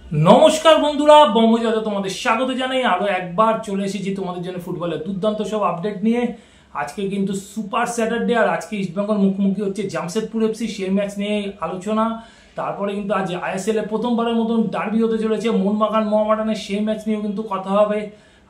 नमस्कार बंधुरा बंगजाते तुम्हारे स्वागत जानाई आरो एकबार चले एसेছি তোমাদের জন্য ফুটবলের দুর্দান্ত সব আপডেট নিয়ে। আজকে কিন্তু সুপার স্যাটারডে আর আজকে ইস্টবেঙ্গল মুখোমুখি হচ্ছে জামশেদপুর এফসি, সেই ম্যাচ নিয়ে আলোচনা। তারপরে কিন্তু আজ আইএসএল এর প্রথমবারের মতন ডার্বি হতে চলেছে মোহনবাগান মোহামেডানের, সেই ম্যাচ নিয়েও কিন্তু কথা হবে।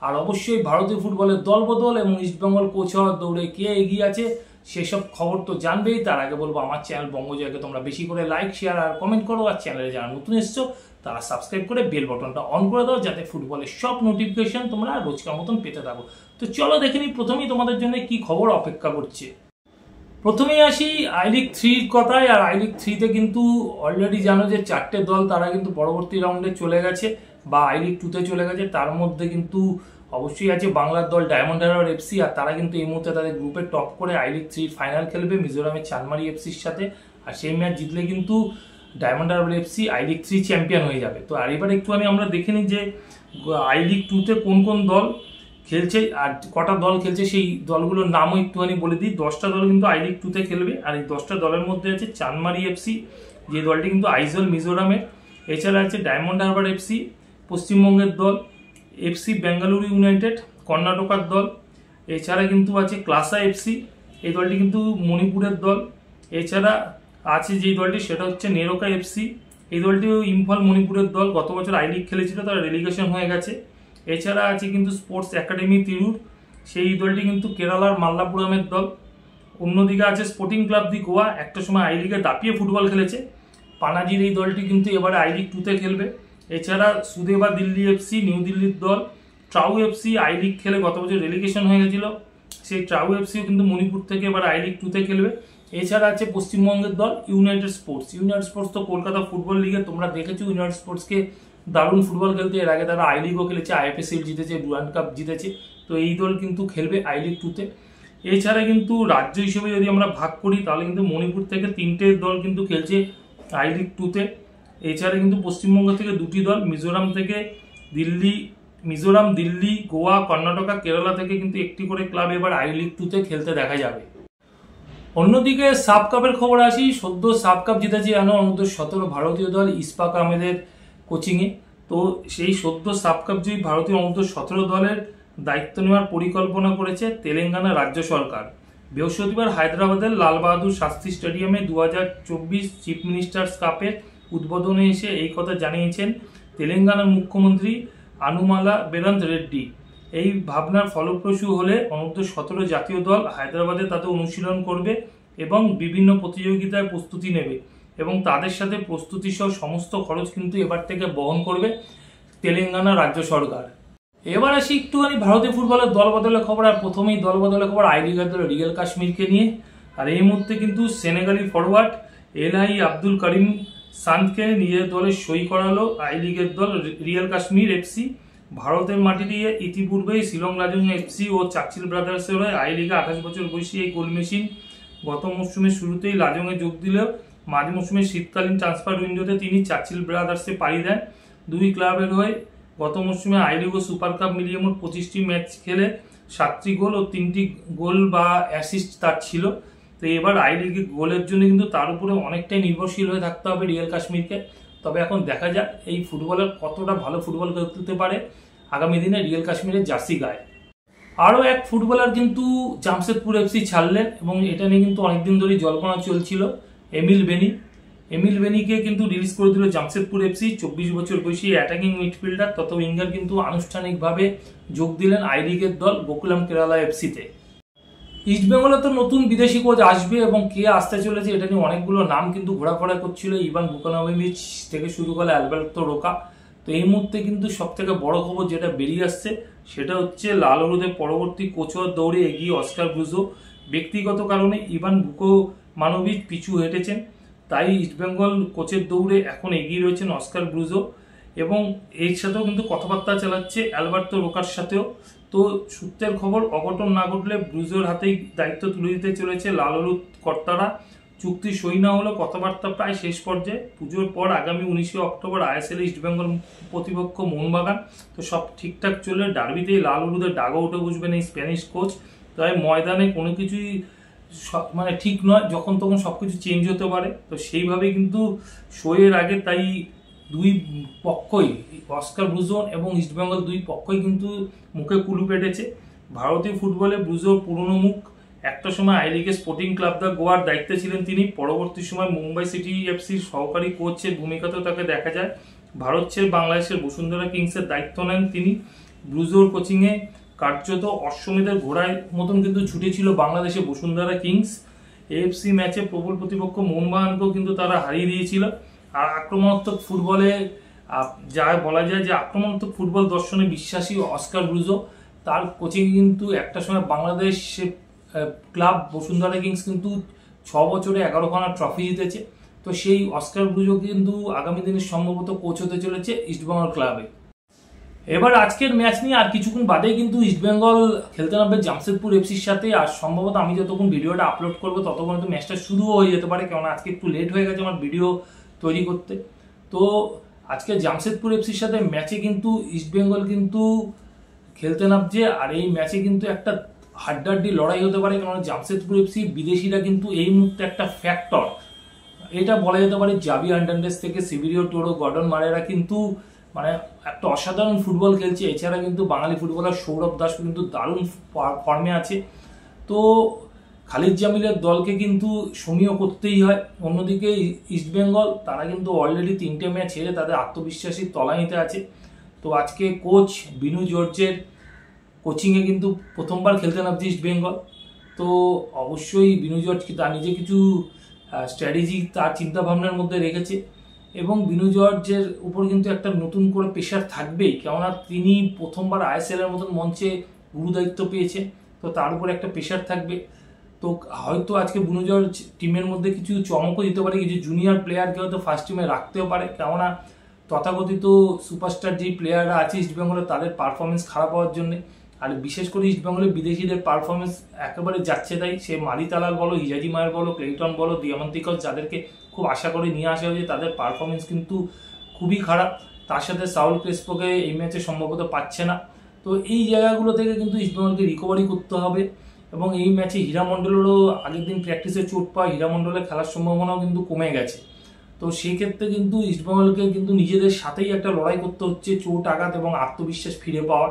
আর অবশ্যই ভারতীয় ফুটবলের দলবদল এবং ইস্টবেঙ্গল কোচ হওয়ার দৌড়ে কে এগিয়ে আছে সেসব খবর তো জানবেই। তার আগে বলবো আমার চ্যানেল বঙ্গজয়কে তোমরা বেশি করে লাইক শেয়ার আর কমেন্ট করো, আর চ্যানেলে যারা নতুন এসছো তারা সাবস্ক্রাইব করে বেল বাটনটা অন করে দাও যাতে ফুটবলের সব নোটিফিকেশন তোমরা রোজকার মতন পেতে থাকো। তো চলো দেখে নিই প্রথমেই তোমাদের জন্য কি খবর অপেক্ষা করছে। প্রথমেই আসি আই লিগ 3-র কথায়। আর আই লিগ 3-তে কিন্তু অলরেডি জানো যে 4টে দল তারা কিন্তু পরবর্তী রাউন্ডে চলে গেছে বা আই লিগ 2-তে চলে গেছে। তার মধ্যে কিন্তু অবশ্যই আছে বাংলার দল ডায়মন্ড হারবার এফসি, আর তারা কিন্তু এই মুহূর্তে তাদের গ্রুপে টপ করে আই লিগ 3 ফাইনাল খেলবে মিজোরামের চানমারি এফসির সাথে। আর সেই ম্যাচ জিতলে কিন্তু diamond Harbour FC I league 3 champion হয়ে যাবে। তো আর এবার একটুখানি আমরা দেখে নিই যে আই লিগ 2-তে কোন কোন দল খেলছে আর কটা দল খেলছে, সেই দলগুলোর নামও একটুখানি বলে দিই। 10টা দল কিন্তু আই লিগ 2-তে খেলবে, আর এই 10টা দলের মধ্যে আছে চানমারি এফসি, যে দলটি কিন্তু আইজল মিজোরামের। এছাড়া আছে ডায়মন্ড হারবার এফসি পশ্চিমবঙ্গের দল, এফসি বেঙ্গালুরু ইউনাইটেড কর্ণাটকার দল। এছাড়া কিন্তু আছে ক্লাসা এফসি, এই দলটি কিন্তু মণিপুরের দল। এছাড়া আছে যে দলটি সেটা হচ্ছে নেরোকা এফসি, এই দলটিও ইম্ফল মণিপুরের দল, গত বছর আই লিগ খেলেছিল, তারা রেলিগেশন হয়ে গেছে। এছাড়া আছে কিন্তু স্পোর্টস একাডেমি তিরুর, সেই দলটি কিন্তু কেরালার মাল্লাপুরমের দল। অন্যদিকে আছে স্পোর্টিং ক্লাব দি গোয়া, একটা সময় আই লিগে দাপিয়ে ফুটবল খেলেছে। পানাজির এই দলটি কিন্তু এবারে আই লিগ 2-তে খেলবে। এছাড়া সুদেবা দিল্লি এফসি নিউ দিল্লির দল। ট্রাউ এফসি আই লিগ খেলে গত বছর রেলিগেশন হয়ে গেছিল, সেই ট্রাউ এফসিও কিন্তু মণিপুর থেকে এবার আই লিগ 2-তে খেলবে। এছাড়া আছে পশ্চিমবঙ্গের দল ইউনাইটেড স্পোর্টস। ইউনাইটেড স্পোর্টস তো কলকাতা ফুটবল লিগে তোমরা দেখেছো ইউনাইটেড স্পোর্টসকে দারুণ ফুটবল খেলতে। এর আগে তারা আই লিগও খেলেছে, আইএফএসএল জিতেছে, ডুরান্ড কাপ জিতেছে। তো এই দল কিন্তু খেলবে আই লিগ 2-তে। এছাড়া কিন্তু রাজ্য হিসেবে যদি আমরা ভাগ করি তাহলে কিন্তু মণিপুর থেকে 3টে দল কিন্তু খেলছে আই লিগ 2-তে। এছাড়া কিন্তু পশ্চিমবঙ্গ থেকে 2টি দল, মিজোরাম, দিল্লি, গোয়া, কর্ণাটকা, কেরালা থেকে কিন্তু একটি করে ক্লাব এবার আই লিগ 2-তে খেলতে দেখা যাবে। অন্যদিকে সাব কাপের খবর আসি। সদ্য সাব কাপ জিতেছে অনূর্ধ্ব-17 ভারতীয় দল ইশফাক আহমেদের কোচিংয়ে। তো সেই সদ্য সাব কাপ জয়ী ভারতীয় অনূর্ধ্ব-17 দলের দায়িত্ব নেওয়ার পরিকল্পনা করেছে তেলেঙ্গানা রাজ্য সরকার। বৃহস্পতিবার হায়দ্রাবাদের লাল বাহাদুর শাস্ত্রী স্টেডিয়ামে 2024 চিফ মিনিস্টার্স কাপের উদ্বোধনে এসে এই কথা জানিয়েছেন তেলেঙ্গানার মুখ্যমন্ত্রী আনুমালা বেরান্ত রেড্ডি। এই ভাবনার ফলপ্রসূ হলে অনূর্ধ্ব-17 জাতীয় দল হায়দ্রাবাদে তাতে অনুশীলন করবে এবং বিভিন্ন প্রতিযোগিতায় প্রস্তুতি নেবে, এবং তাদের সাথে প্রস্তুতি সহ সমস্ত খরচ কিন্তু এবার থেকে বহন করবে তেলেঙ্গানা রাজ্য সরকার। এবার আসি একটুখানি ভারতীয় ফুটবলের দল বদলের খবর। আর প্রথমেই দল বদলের খবর আই লিগের দল রিয়াল কাশ্মীরকে নিয়ে। আর এই মুহূর্তে কিন্তু সেনেগালি ফরওয়ার্ড এলহাই আব্দুল করিম সান্তকে নিজের দলে সই করালো আই লিগের দল রিয়াল কাশ্মীর এফসি। ভারতের মাটি দিয়ে ইতিপূর্বেই শিলং লাজং এফসি ও চাকচিল ব্রাদার্সের হয়ে আই লিগে 28 বছর বয়সী এই গোল মেশিন গত মৌসুমের শুরুতেই লাজংয়ে যোগ দিলেও মাঝ মৌসুমে শীতকালীন ট্রান্সফার উইন্ডোতে তিনি চাকচিল ব্রাদার্সে পাড়ি দেন। দুই ক্লাবের হয়ে গত মৌসুমে আই লিগ ও সুপার কাপ মিলিয়ে মোট 25টি ম্যাচ খেলে 7টি গোল ও 3টি গোল বা অ্যাসিস্ট তার ছিল। তো এবার আই লিগে গোলের জন্য কিন্তু তার উপরে অনেকটাই নির্ভরশীল হয়ে থাকতে হবে রিয়াল কাশ্মীরকে। তবে এখন দেখা যাক এই ফুটবলার কতটা ভালো ফুটবল খেলতে পারে আগামী দিনে রিয়াল কাশ্মীরের জার্সি গায়ে। আরও এক ফুটবলার কিন্তু জামশেদপুর এফসি ছাড়লেন, এবং এটা নিয়ে কিন্তু অনেকদিন ধরেই জল্পনা চলছিল। এমিল বেনিকে কিন্তু রিলিজ করে দিল জামশেদপুর এফসি। 24 বছর বয়সী অ্যাটাকিং মিডফিল্ডার তত উইঙ্গার কিন্তু আনুষ্ঠানিকভাবে যোগ দিলেন আই লিগের দল গোকুলাম কেরালা এফসিতে। ইস্টবেঙ্গলে তো নতুন বিদেশি কোচ আসবে, এবং কে আসতে চলেছে এটা নিয়ে অনেকগুলো নাম কিন্তু ঘোরাফেরা করছিল। ইভান বুকানোভিচ থেকে শুরু করে অ্যালবার্তো রোকা। তো এই মুহূর্তে কিন্তু সব থেকে বড় খবর যেটা বেরিয়ে আসছে সেটা হচ্ছে লাল হলুদের পরবর্তী কোচ হওয়ার দৌড়ে এগিয়ে অস্কার ব্রুজো। ব্যক্তিগত কারণে ইভান বুকানোভিচ পিছু হেঁটেছেন, তাই ইস্টবেঙ্গল কোচের দৌড়ে এখন এগিয়ে রয়েছেন অস্কার ব্রুজো, এবং এর সাথেও কিন্তু কথাবার্তা চালাচ্ছে অ্যালবার্তো রোকার সাথেও। তো সূত্রের খবর অঘটন না ঘটলে ব্রুজোর হাতেই দায়িত্ব তুলে দিতে চলেছে লাল হলুদ কর্তারা। চুক্তি সই না হলো কথাবার্তা প্রায় শেষ পর্যায়ে। পুজোর পর আগামী 19 অক্টোবর আইএসএল ইস্টবেঙ্গল প্রতিপক্ষ মোহনবাগান। তো সব ঠিকঠাক চললে ডার্বিতেই লাল হলুদের ডাগা উঠে বসবেন এই স্প্যানিশ কোচ। তাই ময়দানে কোনো কিছুই মানে ঠিক নয়, যখন তখন সবকিছু চেঞ্জ হতে পারে। তো সেইভাবে কিন্তু শোয়ের আগে তাই দুই পক্ষই অস্কার ব্রুজো এবং ইস্টবেঙ্গল দুই পক্ষই কিন্তু মুখে কুলু পেটেছে। ভারতীয় ফুটবলে ব্রুজো পুরনো মুখ, একটা সময় আই লিগে স্পোর্টিং ক্লাব দ্য গোয়ার দায়িত্বে ছিলেন তিনি। পরবর্তী সময় মুম্বাই সিটি এফসির সহকারী কোচের ভূমিকাতেও তাকে দেখা যায়। ভারত ছেড়ে বাংলাদেশের বসুন্ধরা কিংসের দায়িত্ব নেন তিনি। ব্রুজোর কোচিংয়ে কার্যত অশ্বমেধের ঘোড়ার মতন কিন্তু ছুটেছিল বাংলাদেশে বসুন্ধরা কিংস। এএফসি ম্যাচে প্রবল প্রতিপক্ষ মোহনবাগানকেও কিন্তু তারা হারিয়ে দিয়েছিল। আর আক্রমণাত্মক ফুটবলে যা বলা যায় যে আক্রমণাত্মক ফুটবল দর্শনে বিশ্বাসী অস্কার ব্রুজো, তার কোচিং কিন্তু একটা সময় বাংলাদেশ ক্লাব বসুন্ধরা কিংস কিন্তু 6 বছরে 11খানা ট্রফি জিতেছে। তো সেই অস্কার ব্রুজো কিন্তু আগামী দিনে সম্ভবত কোচ হতে চলেছে ইস্টবেঙ্গল ক্লাবে। এবার আজকের ম্যাচ নিয়ে আর কিছুক্ষণ বাদেই কিন্তু ইস্টবেঙ্গল খেলতে নামবে জামশেদপুর এফসির সাথে। আর সম্ভবত আমি যতক্ষণ ভিডিওটা আপলোড করবো ততক্ষণ তো ম্যাচটা শুরুও হয়ে যেতে পারে, কারণ আজকে একটু লেট হয়ে গেছে আমার ভিডিও তৈরি করতে। তো আজকে জামশেদপুর এফসির সাথে ম্যাচে কিন্তু ইস্টবেঙ্গল কিন্তু খেলতে নামছে। আর এই ম্যাচে কিন্তু একটা হাড্ডাহাড্ডি লড়াই হতে পারে, কারণ জামশেদপুর এফসি বিদেশিরা কিন্তু এই মুহূর্তে একটা ফ্যাক্টর, এটা বলা যেতে পারে। জাভি হার্নান্দেজ থেকে সিভিরিও টোরো, গর্ডন মারেরা কিন্তু মানে একটা অসাধারণ ফুটবল খেলছে। এছাড়া কিন্তু বাঙালি ফুটবলার সৌরভ দাস কিন্তু দারুণ ফর্মে আছে। তো খালিদ জামিলের দলকে কিন্তু সমীহ করতেই হয়। অন্যদিকে ইস্টবেঙ্গল তারা কিন্তু অলরেডি 3টে ম্যাচ হেরে তাদের আত্মবিশ্বাসী তলানিতে আছে। তো আজকে কোচ বিনু জর্জের কোচিংয়ে কিন্তু প্রথমবার খেলতে নামছে ইস্টবেঙ্গল। তো অবশ্যই বিনু জর্জ তার নিজে কিছু স্ট্র্যাটেজি তার চিন্তাভাবনার মধ্যে রেখেছে, এবং বিনু জর্জের উপর কিন্তু একটা নতুন করে প্রেশার থাকবেই, কেননা তিনি প্রথমবার আইএসএল এর মতন মঞ্চে গুরুদায়িত্ব পেয়েছে। তো তার উপর একটা প্রেশার থাকবে। তো হয়তো আজকে বিনু জর্জ টিমের মধ্যে কিছু চমকও দিতে পারে, কিছু জুনিয়র প্লেয়ারকে হয়তো ফার্স্ট টিমে রাখতেও পারে, কেননা তথাকথিত সুপারস্টার যেই প্লেয়াররা আছে ইস্টবেঙ্গলে তাদের পারফরমেন্স খারাপ হওয়ার জন্য। আর বিশেষ করে ইস্টবেঙ্গলের বিদেশিদের পারফরমেন্স একেবারে যাচ্ছে তাই। সে মালি তালাল বলো, হিজাজি মায়ের বলো, ক্লেইটন বলো, দিয়ামন্তিকস, যাদেরকে খুব আশা করে নিয়ে আসা হয়েছে, তাদের পারফরমেন্স কিন্তু খুবই খারাপ। তার সাথে সাউল ক্রেসপোকে এই ম্যাচে সম্ভবত পাচ্ছে না। তো এই জায়গাগুলো থেকে কিন্তু ইস্টবেঙ্গলকে রিকভারি করতে হবে। এবং এই ম্যাচে হীরা মণ্ডলেরও আগের দিন প্র্যাকটিসে চোট পাওয়া, হীরা মণ্ডলের খেলার সম্ভাবনাও কিন্তু কমে গেছে। তো সেই ক্ষেত্রে কিন্তু ইস্টবেঙ্গলকে কিন্তু নিজেদের সাথেই একটা লড়াই করতে হচ্ছে, চোট আঘাত এবং আত্মবিশ্বাস ফিরে পাওয়ার।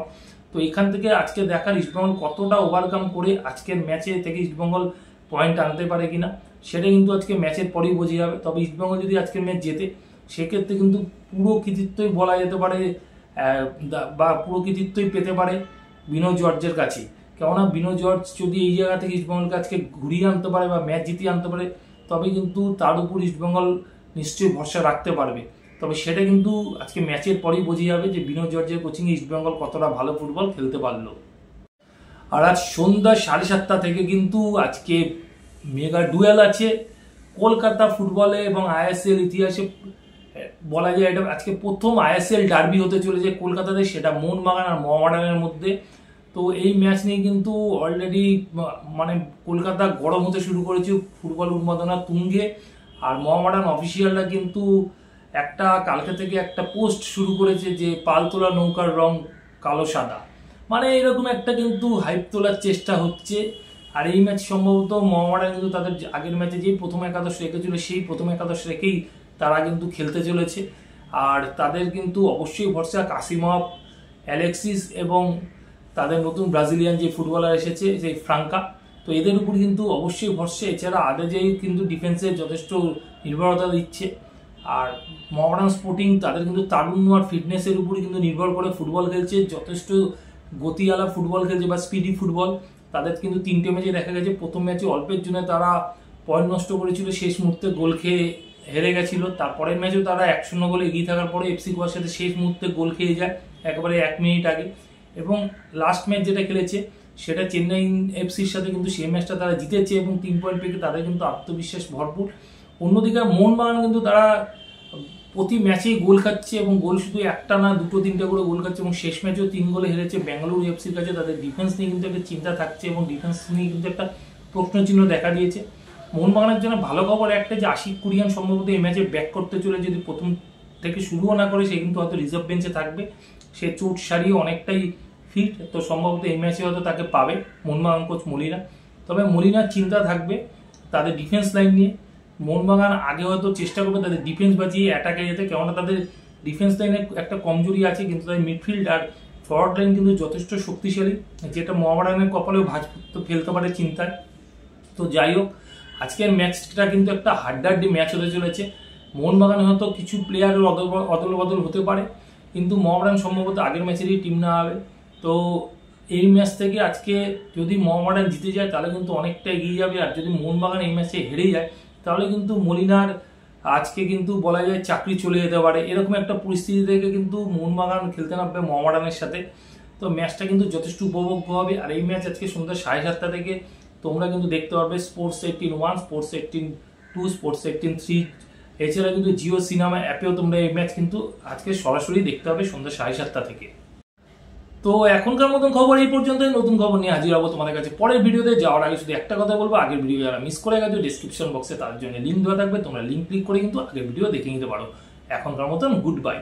তো এখান থেকে আজকে দেখার ইস্টবেঙ্গল কতটা ওভারকাম করে আজকের ম্যাচে থেকে ইস্টবেঙ্গল পয়েন্ট আনতে পারে কিনা, সেটা কিন্তু আজকে ম্যাচের পরেই বোঝা যাবে। তবে ইস্টবেঙ্গল যদি আজকের ম্যাচ জেতে, সেক্ষেত্রে কিন্তু পুরো কৃতিত্বই বলা যেতে পারে বা পুরো কৃতিত্বই পেতে পারে বিনু জর্জের কাছে। কেননা বিনু জর্জ যদি এই জায়গা থেকে ইস্টবেঙ্গলকে আজকে ঘুরিয়ে আনতে পারে বা ম্যাচ জিতিয়ে আনতে পারে, তবে কিন্তু তার উপর ইস্টবেঙ্গল নিশ্চয়ই ভরসা রাখতে পারবে। তবে সেটা কিন্তু আজকে ম্যাচের পরেই বোঝা যাবে যে বিনু জর্জের কোচিংয়ে ইস্টবেঙ্গল কতটা ভালো ফুটবল খেলতে পারলো। আর আজ সন্ধ্যা 7:30 থেকে কিন্তু আজকে মেগা ডুয়েল আছে কলকাতা ফুটবলে এবং আইএসএল ইতিহাসে। বলা যায় এটা আজকে প্রথম আইএসএল ডার্বি হতে চলেছে কলকাতাতে, সেটা মোহনবাগান আর মোহামেডানের মধ্যে। তো এই ম্যাচ নিয়ে কিন্তু অলরেডি মানে কলকাতা গরম হতে শুরু করেছে, ফুটবল উন্মাদনা তুঙ্গে। আর মোহামেডান অফিসিয়ালরা কিন্তু কালকে থেকে একটা পোস্ট শুরু করেছে যে পালতোলা নৌকার রং কালো সাদা, মানে এরকম একটা কিন্তু হাইপ তোলার চেষ্টা হচ্ছে। আর এই ম্যাচ সম্ভবত মোহামেডান কিন্তু তাদের আগের ম্যাচে যেই প্রথম একাদশ রেখেছিল সেই প্রথম একাদশ রেখেই তারা কিন্তু খেলতে চলেছে। আর তাদের কিন্তু অবশ্যই ভরসা কাসিমভ, অ্যালেক্সিস এবং তাদের নতুন ব্রাজিলিয়ান যে ফুটবলার এসেছে যে ফ্রাঙ্কা, তো এদের উপর কিন্তু অবশ্যই ভরসা। এছাড়া আদেজেই কিন্তু ডিফেন্সে যথেষ্ট নির্ভরতা দিচ্ছে। আর মোহামেডান স্পোর্টিং তাদের কিন্তু তারুণ্য আর ফিটনেসের উপর কিন্তু নির্ভর করে ফুটবল খেলছে, যথেষ্ট গতিওয়ালা ফুটবল খেলছে বা স্পিডি ফুটবল। তাদের কিন্তু 3টে ম্যাচে দেখা গেছে, প্রথম ম্যাচে অল্পের জন্য তারা পয়েন্ট নষ্ট করেছিল, শেষ মুহূর্তে গোল খেয়ে হেরে গেছিল। তারপরের ম্যাচেও তারা 1-0 গোলে এগিয়ে থাকার পরে এফসি গোয়ার সাথে শেষ মুহূর্তে গোল খেয়ে যায় একেবারে 1 মিনিট আগে। এবং লাস্ট ম্যাচ যেটা খেলেছে সেটা চেন্নাই এফসির সাথে, কিন্তু সেই ম্যাচটা তারা জিতেছে এবং 3 পয়েন্ট পেয়ে তাদের কিন্তু আত্মবিশ্বাস ভরপুর। অন্যদিকে মোহনবাগান কিন্তু তারা প্রতি ম্যাচেই গোল খাচ্ছে এবং গোল শুধু একটা না 2-3টে করে গোল খাচ্ছে, এবং শেষ ম্যাচেও 3 গোলে হেরেছে বেঙ্গালুরু এফসির কাছে। তাদের ডিফেন্স নিয়ে কিন্তু একটা চিন্তা থাকছে এবং ডিফেন্স নিয়ে কিন্তু একটা প্রশ্নচিহ্ন দেখা দিয়েছে। মোহনবাগানের জন্য ভালো খবর একটা যে আশিক কুরিয়ান সম্ভবত এই ম্যাচে ব্যাক করতে চলে, যদি প্রথম থেকে শুরুও না করে সে কিন্তু হয়তো রিজার্ভ বেঞ্চে থাকবে। সে চোট সারিয়ে অনেকটাই ফিট, তো সম্ভবত এই ম্যাচে হয়তো তাকে পাবে মোহনবাগান কোচ মলিনা। তবে মলিনার চিন্তা থাকবে তাদের ডিফেন্স লাইন নিয়ে। মোহনবাগান আগে হয়তো চেষ্টা করবে তাদের ডিফেন্স বাঁচিয়ে অ্যাটাকে যেতে, কেননা তাদের ডিফেন্স লাইনে একটা কমজোরি আছে, কিন্তু তাই মিডফিল্ড আর ফরওয়ার্ড লাইন কিন্তু যথেষ্ট শক্তিশালী, যেটা মোহামেডানের কপালেও ভাঁজ ফেলতে পারে চিন্তায়। তো যাই হোক, আজকের ম্যাচটা কিন্তু একটা হাড্ডাহাড্ডি ম্যাচ হতে চলেছে। মোহনবাগানে হয়তো কিছু প্লেয়ারের অদল বদল হতে পারে, কিন্তু মোহামেডান সম্ভবত আগের ম্যাচেরই টিম না হবে। তো এই ম্যাচ থেকে আজকে যদি মোহামেডান জিতে যায় তাহলে কিন্তু অনেকটা এগিয়ে যাবে, আর যদি মোহনবাগান এই ম্যাচে হেরে যায় তাহলে কিন্তু মলিনার আজকে কিন্তু বলা যায় চাকরি চলে যেতে পারে। এরকম একটা পরিস্থিতি থেকে কিন্তু মোহনবাগান খেলতে নামবে মোহামেডানের সাথে। তো ম্যাচটা কিন্তু যথেষ্ট উপভোগ্য হবে। আর এই ম্যাচ আজকে সন্ধ্যা 7:30 থেকে তোমরা কিন্তু দেখতে পারবে স্পোর্টস 18-1, স্পোর্টস 18-2, স্পোর্টস 18-3, এছাড়া কিন্তু জিও সিনেমা অ্যাপেও তোমরা এই ম্যাচ কিন্তু আজকে সরাসরি দেখতে হবে সন্ধ্যা 7:30 থেকে। তো এখনকার মতন খবর এই পর্যন্ত। নতুন খবর নিয়ে হাজির হবো তোমাদের কাছে পরের ভিডিওতে। যাওয়ার আগে শুধু একটা কথা বলবো, আগের ভিডিও যারা মিস করে গেছো ডিসক্রিপশন বক্সে তার জন্য লিঙ্ক দেওয়া থাকবে, তোমরা লিঙ্ক ক্লিক করে কিন্তু আগের ভিডিও দেখে নিতে পারো। এখনকার মতন গুড বাই।